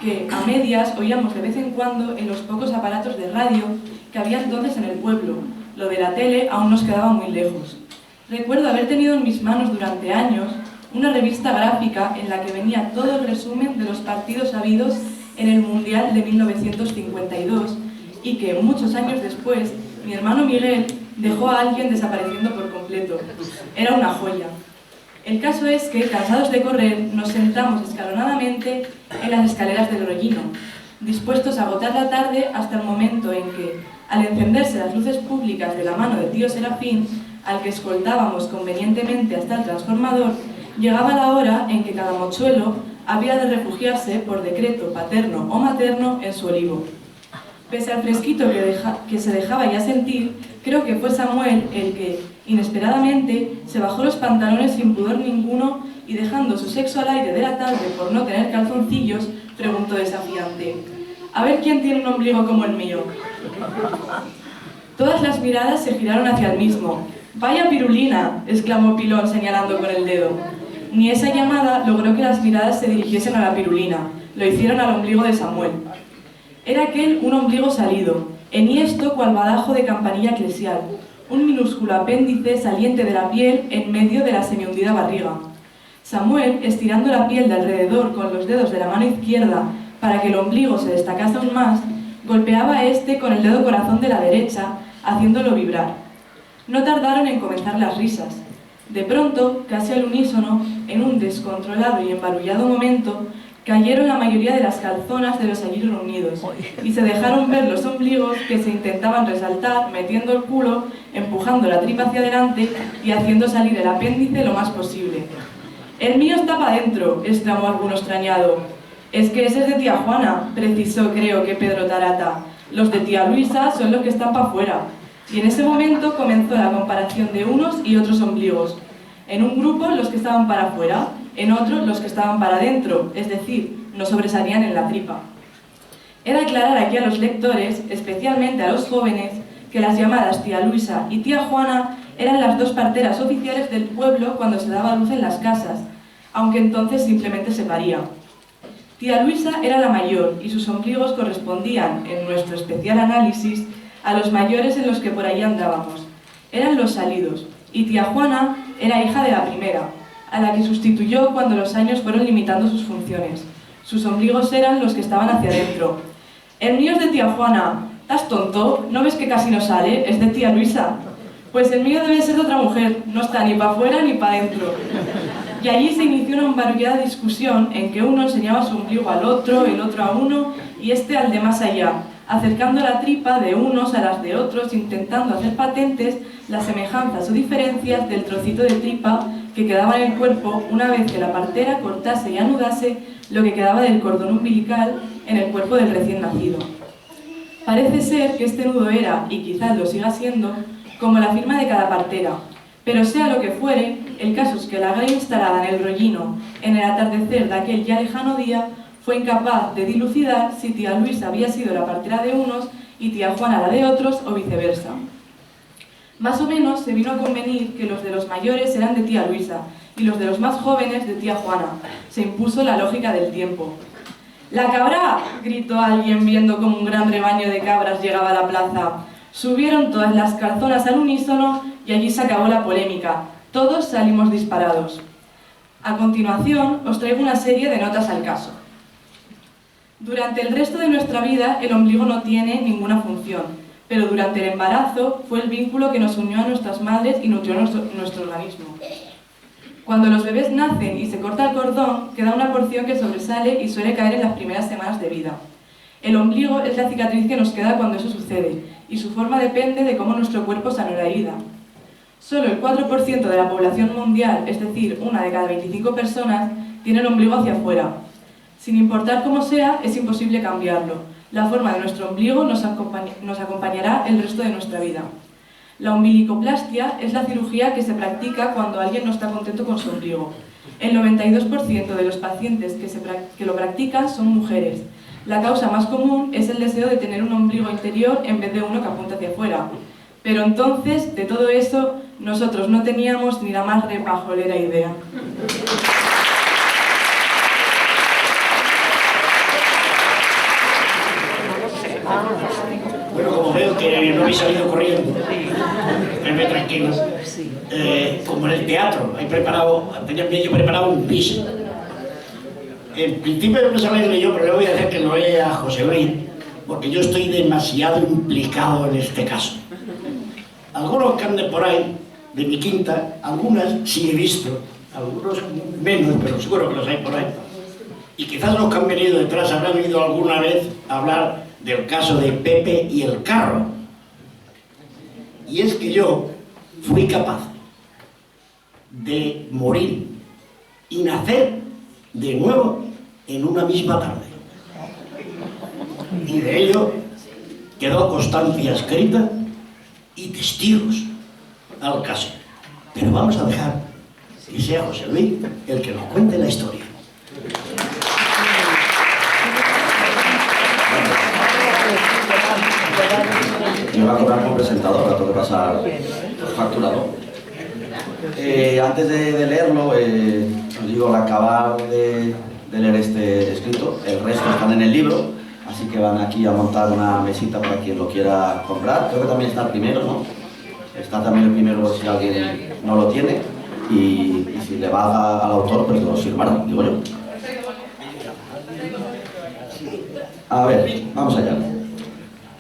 que a medias oíamos de vez en cuando en los pocos aparatos de radio que había entonces en el pueblo. Lo de la tele aún nos quedaba muy lejos. Recuerdo haber tenido en mis manos durante años una revista gráfica en la que venía todo el resumen de los partidos habidos en el Mundial de 1952 y que muchos años después mi hermano Miguel dejó a alguien desapareciendo por completo. Era una joya. El caso es que, cansados de correr, nos sentamos escalonadamente en las escaleras del Rollino, dispuestos a agotar la tarde hasta el momento en que, al encenderse las luces públicas de la mano de tío Serafín, al que escoltábamos convenientemente hasta el transformador, llegaba la hora en que cada mochuelo había de refugiarse por decreto paterno o materno en su olivo. Pese al fresquito que se dejaba ya sentir, creo que fue Samuel el que, inesperadamente, se bajó los pantalones sin pudor ninguno y, dejando su sexo al aire de la tarde por no tener calzoncillos, preguntó desafiante: «A ver quién tiene un ombligo como el mío». Todas las miradas se giraron hacia el mismo. «¡Vaya pirulina!», exclamó Pilón señalando con el dedo. Ni esa llamada logró que las miradas se dirigiesen a la pirulina, lo hicieron al ombligo de Samuel. Era aquel un ombligo salido, enhiesto cual badajo de campanilla eclesial, un minúsculo apéndice saliente de la piel en medio de la semihundida barriga. Samuel, estirando la piel de alrededor con los dedos de la mano izquierda para que el ombligo se destacase aún más, golpeaba a este con el dedo corazón de la derecha, haciéndolo vibrar. No tardaron en comenzar las risas. De pronto, casi al unísono, en un descontrolado y embarullado momento, cayeron la mayoría de las calzonas de los allí reunidos y se dejaron ver los ombligos que se intentaban resaltar metiendo el culo, empujando la tripa hacia adelante y haciendo salir el apéndice lo más posible. «El mío está para adentro», exclamó alguno extrañado. «Es que ese es de tía Juana», precisó creo que Pedro Tarata. «Los de tía Luisa son los que están para afuera». Y en ese momento comenzó la comparación de unos y otros ombligos. En un grupo los que estaban para afuera, en otro los que estaban para adentro, es decir, no sobresalían en la tripa. He de aclarar aquí a los lectores, especialmente a los jóvenes, que las llamadas tía Luisa y tía Juana eran las dos parteras oficiales del pueblo cuando se daba luz en las casas, aunque entonces simplemente se paría. Tía Luisa era la mayor y sus ombligos correspondían, en nuestro especial análisis, a los mayores en los que por ahí andábamos. Eran los salidos, y tía Juana era hija de la primera, a la que sustituyó cuando los años fueron limitando sus funciones. Sus ombligos eran los que estaban hacia adentro. El mío es de tía Juana. ¿Estás tonto? ¿No ves que casi no sale? Es de tía Luisa. Pues el mío debe ser de otra mujer. No está ni para afuera ni para adentro. Y allí se inició una embarullada discusión en que uno enseñaba su ombligo al otro, el otro a uno y este al de más allá, acercando la tripa de unos a las de otros, intentando hacer patentes las semejanzas o diferencias del trocito de tripa que quedaba en el cuerpo una vez que la partera cortase y anudase lo que quedaba del cordón umbilical en el cuerpo del recién nacido. Parece ser que este nudo era, y quizás lo siga siendo, como la firma de cada partera, pero sea lo que fuere, el caso es que la gran instalada en el rollino, en el atardecer de aquel ya lejano día, fue incapaz de dilucidar si tía Luisa había sido la partera de unos y tía Juana la de otros, o viceversa. Más o menos se vino a convenir que los de los mayores eran de tía Luisa y los de los más jóvenes de tía Juana. Se impuso la lógica del tiempo. ¡La cabra!, gritó alguien viendo como un gran rebaño de cabras llegaba a la plaza. Subieron todas las calzonas al unísono y allí se acabó la polémica. Todos salimos disparados. A continuación os traigo una serie de notas al caso. Durante el resto de nuestra vida el ombligo no tiene ninguna función, pero durante el embarazo fue el vínculo que nos unió a nuestras madres y nutrió nuestro organismo. Cuando los bebés nacen y se corta el cordón, queda una porción que sobresale y suele caer en las primeras semanas de vida. El ombligo es la cicatriz que nos queda cuando eso sucede, y su forma depende de cómo nuestro cuerpo sanó la herida. Solo el 4% de la población mundial, es decir, una de cada 25 personas, tiene el ombligo hacia afuera. Sin importar cómo sea, es imposible cambiarlo. La forma de nuestro ombligo nos acompañará el resto de nuestra vida. La umbilicoplastia es la cirugía que se practica cuando alguien no está contento con su ombligo. El 92% de los pacientes que lo practican son mujeres. La causa más común es el deseo de tener un ombligo interior en vez de uno que apunta hacia afuera. Pero entonces, de todo eso, nosotros no teníamos ni la más repajolera idea. Bueno, como veo que no habéis salido corriendo, esténme tranquilos. Como en el teatro, tenía yo preparado un pis. En principio no pensaba irle yo, pero le voy a hacer que lo lea a José Luis, porque yo estoy demasiado implicado en este caso. Algunos que anden por ahí, de mi quinta, algunas sí he visto, algunos menos, pero seguro que los hay por ahí. Y quizás los que han venido detrás habrán oído alguna vez hablar del caso de Pepe y el carro. Y es que yo fui capaz de morir y nacer de nuevo en una misma tarde. Y de ello quedó constancia escrita y testigos al caso. Pero vamos a dejar que sea José Luis el que nos cuente la historia. Me va a cobrar como presentador, ahora tengo que pasar facturado. Antes de leerlo, os digo, al acabar de leer este escrito, el resto están en el libro, así que van aquí a montar una mesita para quien lo quiera comprar. Creo que también está el primero, ¿no? Está también el primero por si alguien no lo tiene, y si le va al autor, pues lo firmará, digo yo. A ver, vamos allá.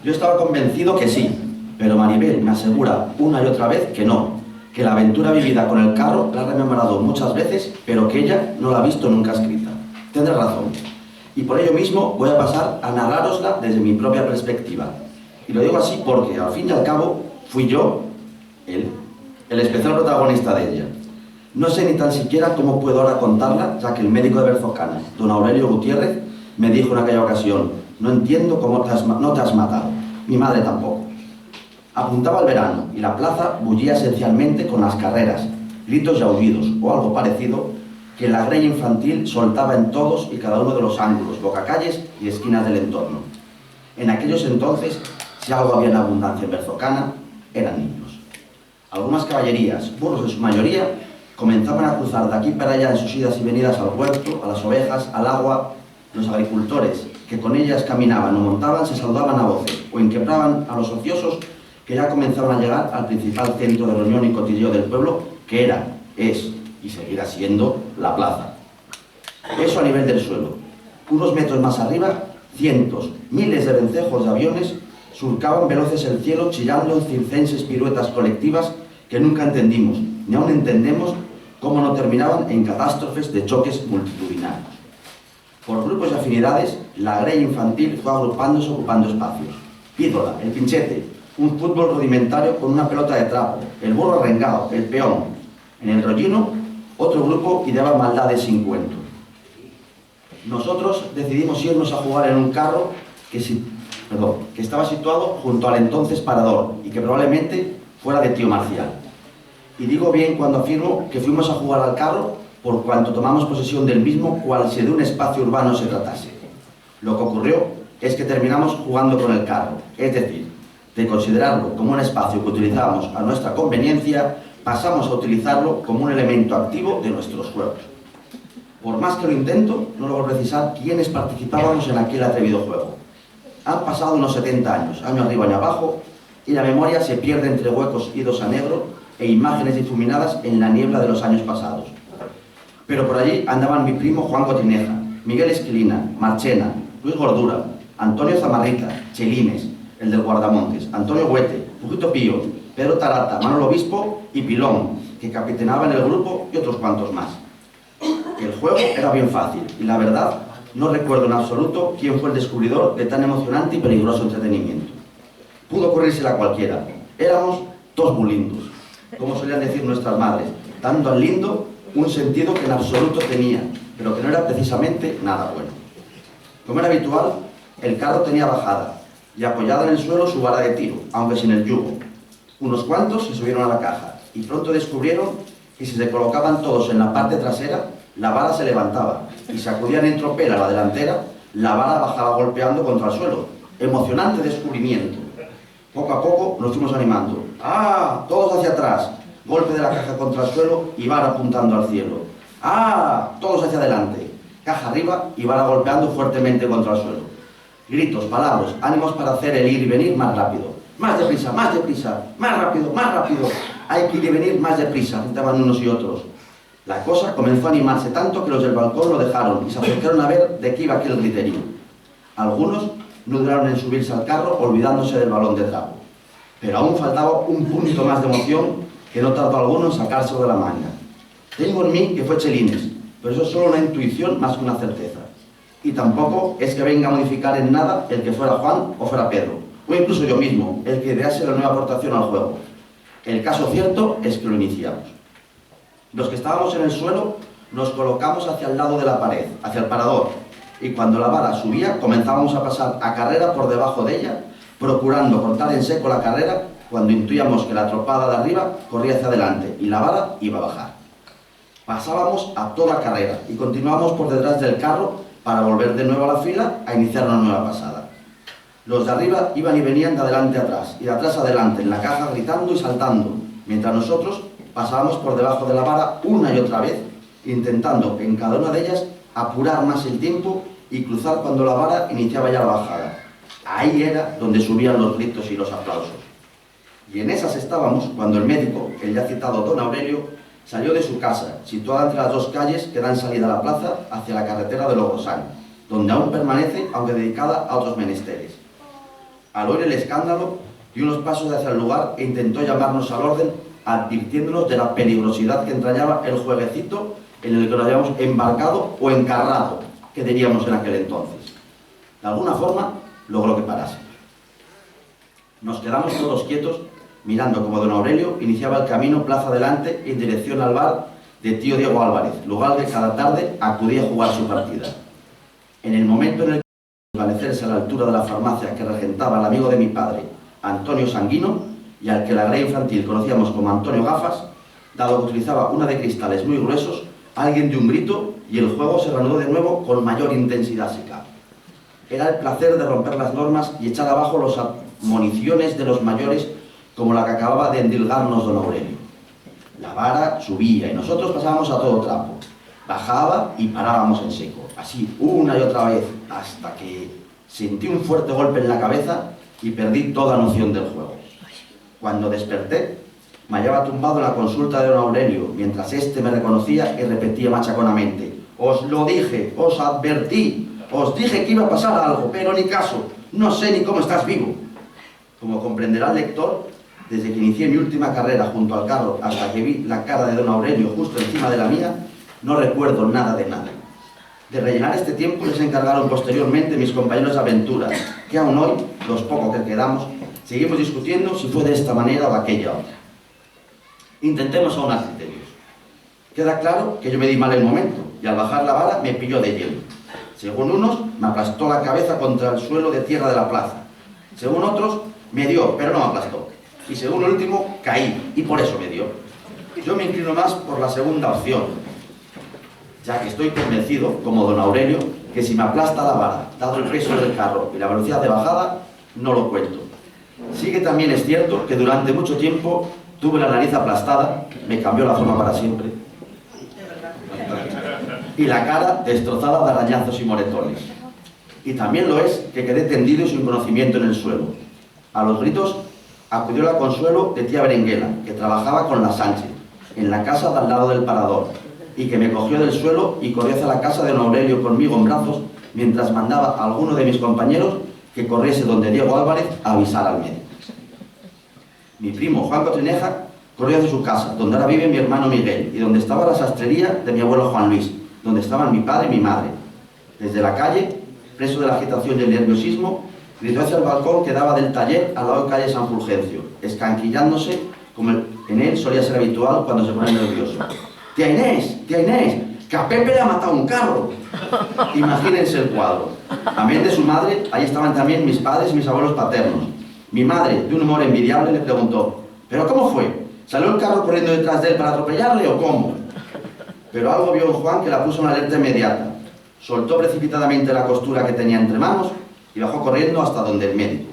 Yo estaba convencido que sí, pero Maribel me asegura una y otra vez que no, que la aventura vivida con el carro la ha rememorado muchas veces, pero que ella no la ha visto nunca escrita. Tendrá razón, y por ello mismo voy a pasar a narrárosla desde mi propia perspectiva. Y lo digo así porque, al fin y al cabo, fui yo, el especial protagonista de ella. No sé ni tan siquiera cómo puedo ahora contarla, ya que el médico de Berzocana, don Aurelio Gutiérrez, me dijo en aquella ocasión: no entiendo cómo no te has matado, mi madre tampoco. Apuntaba el verano y la plaza bullía esencialmente con las carreras, gritos y aullidos, o algo parecido, que la grey infantil soltaba en todos y cada uno de los ángulos, bocacalles y esquinas del entorno. En aquellos entonces, si algo había en abundancia en Berzocana, eran niños. Algunas caballerías, burros en su mayoría, comenzaban a cruzar de aquí para allá en sus idas y venidas al huerto, a las ovejas, al agua. Los agricultores, que con ellas caminaban o montaban, se saludaban a voces o inquebraban a los ociosos que ya comenzaban a llegar al principal centro de reunión y cotilleo del pueblo, que era, es y seguirá siendo la plaza. Eso a nivel del suelo. Unos metros más arriba, cientos, miles de vencejos de aviones surcaban veloces el cielo, chillando en circenses piruetas colectivas que nunca entendimos, ni aún entendemos cómo no terminaban en catástrofes de choques multitudinarios. Por grupos y afinidades, la grey infantil fue agrupándose, ocupando espacios. Pídola, el pinchete, un fútbol rudimentario con una pelota de trapo, el burro arrengado, el peón. En el rollino, otro grupo ideaba maldades sin cuento. Nosotros decidimos irnos a jugar en un carro que estaba situado junto al entonces parador y que probablemente fuera de tío Marcial. Y digo bien cuando afirmo que fuimos a jugar al carro por cuanto tomamos posesión del mismo cual si de un espacio urbano se tratase. Lo que ocurrió es que terminamos jugando con el carro, es decir, de considerarlo como un espacio que utilizábamos a nuestra conveniencia, pasamos a utilizarlo como un elemento activo de nuestros juegos. Por más que lo intento, no logro precisar quiénes participábamos en aquel atrevido juego. Han pasado unos 70 años, año arriba, año abajo, y la memoria se pierde entre huecos idos a negro e imágenes difuminadas en la niebla de los años pasados. Pero por allí andaban mi primo Juan Cotineja, Miguel Esquilina, Marchena, Luis Gordura, Antonio Zamarrita, Chelines, el del Guardamontes, Antonio Huete, Pujito Pío, Pedro Tarata, Manuel Obispo y Pilón, que capitaneaban el grupo, y otros cuantos más. El juego era bien fácil, y la verdad, no recuerdo en absoluto quién fue el descubridor de tan emocionante y peligroso entretenimiento. Pudo ocurrírsela a cualquiera. Éramos dos bulindos, como solían decir nuestras madres, dando al lindo un sentido que en absoluto tenía, pero que no era precisamente nada bueno. Como era habitual, el carro tenía bajada y apoyada en el suelo su vara de tiro, aunque sin el yugo. Unos cuantos se subieron a la caja y pronto descubrieron que si se colocaban todos en la parte trasera, la vara se levantaba y sacudían en tropel a la delantera, la vara bajaba golpeando contra el suelo. Emocionante descubrimiento. Poco a poco nos fuimos animando. ¡Ah! Todos hacia atrás. Golpe de la caja contra el suelo y vara apuntando al cielo. ¡Ah! Todos hacia adelante. Caja arriba y vara golpeando fuertemente contra el suelo. Gritos, palabras, ánimos para hacer el ir y venir más rápido. Más deprisa, más rápido, más rápido. Hay que ir y venir más deprisa, gritaban unos y otros. La cosa comenzó a animarse tanto que los del balcón lo dejaron y se acercaron a ver de qué iba aquel griterío. Algunos no duraron en subirse al carro olvidándose del balón de trapo. Pero aún faltaba un punto más de emoción que no tardó alguno en sacárselo de la manga. Tengo en mí que fue Chelines, pero eso es solo una intuición más que una certeza. Y tampoco es que venga a modificar en nada el que fuera Juan o fuera Pedro, o incluso yo mismo, el que idease la nueva aportación al juego. El caso cierto es que lo iniciamos. Los que estábamos en el suelo nos colocamos hacia el lado de la pared, hacia el parador, y cuando la vara subía comenzábamos a pasar a carrera por debajo de ella, procurando cortar en seco la carrera cuando intuíamos que la tropada de arriba corría hacia adelante y la vara iba a bajar. Pasábamos a toda carrera y continuábamos por detrás del carro para volver de nuevo a la fila a iniciar una nueva pasada. Los de arriba iban y venían de adelante a atrás y de atrás a adelante en la caja gritando y saltando, mientras nosotros pasábamos por debajo de la vara una y otra vez, intentando en cada una de ellas apurar más el tiempo y cruzar cuando la vara iniciaba ya la bajada. Ahí era donde subían los gritos y los aplausos. Y en esas estábamos cuando el médico, el ya citado don Aurelio, salió de su casa, situada entre las dos calles que dan salida a la plaza hacia la carretera de Logrosán, donde aún permanece, aunque dedicada a otros menesteres. Al oír el escándalo, dio unos pasos hacia el lugar e intentó llamarnos al orden, advirtiéndonos de la peligrosidad que entrañaba el jueguecito en el que nos habíamos embarcado o encarrado, que diríamos en aquel entonces. De alguna forma, logró que parásemos. Nos quedamos todos quietos, mirando como don Aurelio iniciaba el camino plaza adelante en dirección al bar de tío Diego Álvarez, lugar de cada tarde acudía a jugar su partida. En el momento en el que desvanecerse a la altura de la farmacia que regentaba el amigo de mi padre, Antonio Sanguino, y al que la grey infantil conocíamos como Antonio Gafas, dado que utilizaba una de cristales muy gruesos, alguien dio un grito y el juego se reanudó de nuevo con mayor intensidad si cabe. Era el placer de romper las normas y echar abajo las admoniciones de los mayores como la que acababa de endilgarnos don Aurelio. La vara subía y nosotros pasábamos a todo trapo. Bajaba y parábamos en seco, así una y otra vez, hasta que sentí un fuerte golpe en la cabeza y perdí toda noción del juego. Cuando desperté, me hallaba tumbado en la consulta de don Aurelio, mientras éste me reconocía y repetía machaconamente: «Os lo dije, os advertí, os dije que iba a pasar algo, pero ni caso, no sé ni cómo estás vivo». Como comprenderá el lector, desde que inicié mi última carrera junto al carro hasta que vi la cara de don Aurelio justo encima de la mía, no recuerdo nada de nada. De rellenar este tiempo les encargaron posteriormente mis compañeros de aventuras, que aún hoy, los pocos que quedamos, seguimos discutiendo si fue de esta manera o aquella otra. Intentemos aunar criterios. Queda claro que yo me di mal el momento y al bajar la vara me pilló de hielo. Según unos, me aplastó la cabeza contra el suelo de tierra de la plaza. Según otros, me dio, pero no me aplastó. Y según el último, caí, y por eso me dio. Yo me inclino más por la segunda opción, ya que estoy convencido, como don Aurelio, que si me aplasta la vara, dado el peso del carro y la velocidad de bajada, no lo cuento. Sí que también es cierto que durante mucho tiempo tuve la nariz aplastada, me cambió la forma para siempre, y la cara destrozada de arañazos y moretones. Y también lo es que quedé tendido y sin conocimiento en el suelo. A los gritos acudió la Consuelo de tía Berenguela, que trabajaba con la Sánchez, en la casa de al lado del parador, y que me cogió del suelo y corrió hacia la casa de don Aurelio conmigo en brazos, mientras mandaba a alguno de mis compañeros que corriese donde Diego Álvarez a avisar al médico. Mi primo Juan Cotrineja corrió hacia su casa, donde ahora vive mi hermano Miguel, y donde estaba la sastrería de mi abuelo Juan Luis, donde estaban mi padre y mi madre. Desde la calle, preso de la agitación y el nerviosismo, gritó hacia el balcón que daba del taller al lado de calle San Fulgencio, escanquillándose como en él solía ser habitual cuando se pone nervioso. Tía Inés, que a Pepe le ha matado un carro». Imagínense el cuadro. Amén de su madre, ahí estaban también mis padres y mis abuelos paternos. Mi madre, de un humor envidiable, le preguntó: «¿Pero cómo fue? ¿Salió el carro corriendo detrás de él para atropellarle o cómo?». Pero algo vio en Juan que la puso en alerta inmediata. Soltó precipitadamente la costura que tenía entre manos y bajó corriendo hasta donde el médico.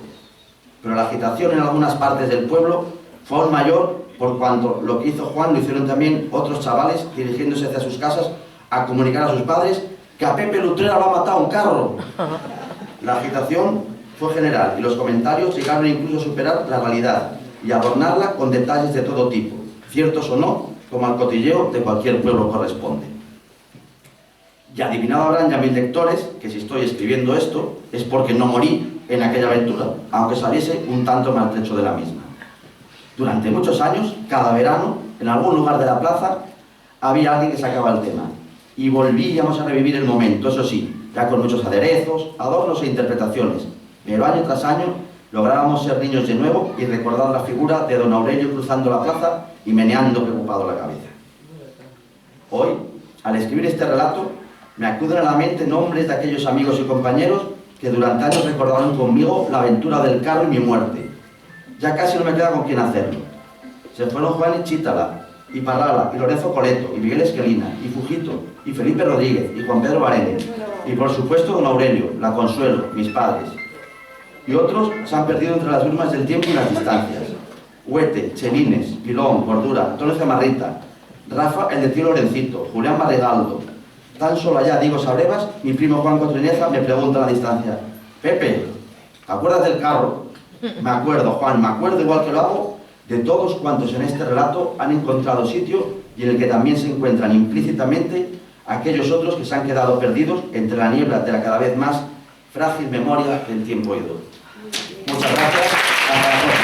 Pero la agitación en algunas partes del pueblo fue aún mayor, por cuanto lo que hizo Juan lo hicieron también otros chavales dirigiéndose hacia sus casas a comunicar a sus padres que a Pepe Lutrera lo ha matado un carro. La agitación fue general y los comentarios llegaron incluso a superar la realidad y adornarla con detalles de todo tipo, ciertos o no, como al cotilleo de cualquier pueblo corresponde. Y adivinado habrán ya mis lectores que si estoy escribiendo esto es porque no morí en aquella aventura, aunque saliese un tanto maltrecho de la misma. Durante muchos años, cada verano, en algún lugar de la plaza, había alguien que sacaba el tema. Y volvíamos a revivir el momento, eso sí, ya con muchos aderezos, adornos e interpretaciones. Pero año tras año lográbamos ser niños de nuevo y recordar la figura de don Aurelio cruzando la plaza y meneando preocupado la cabeza. Hoy, al escribir este relato, me acuden a la mente nombres de aquellos amigos y compañeros que durante años recordaron conmigo la aventura del carro y mi muerte. Ya casi no me queda con quién hacerlo. Se fueron Juan y Chítala, y Parrala, y Lorenzo Coleto, y Miguel Esquelina, y Fujito, y Felipe Rodríguez, y Juan Pedro Barene, y por supuesto don Aurelio, la Consuelo, mis padres. Y otros se han perdido entre las brumas del tiempo y las distancias. Huete, Chelines, Pilón, Cordura, Antonio Zamarrita, Rafa, el de tío Lorencito, Julián Barregaldo. Tan solo allá, digo Sabrevas, mi primo Juan Cotrineja me pregunta a la distancia: «Pepe, ¿te acuerdas del carro?». Me acuerdo, Juan, me acuerdo igual que lo hago de todos cuantos en este relato han encontrado sitio y en el que también se encuentran implícitamente aquellos otros que se han quedado perdidos entre la niebla de la cada vez más frágil memoria del tiempo ido. Muchas gracias. Hasta la próxima.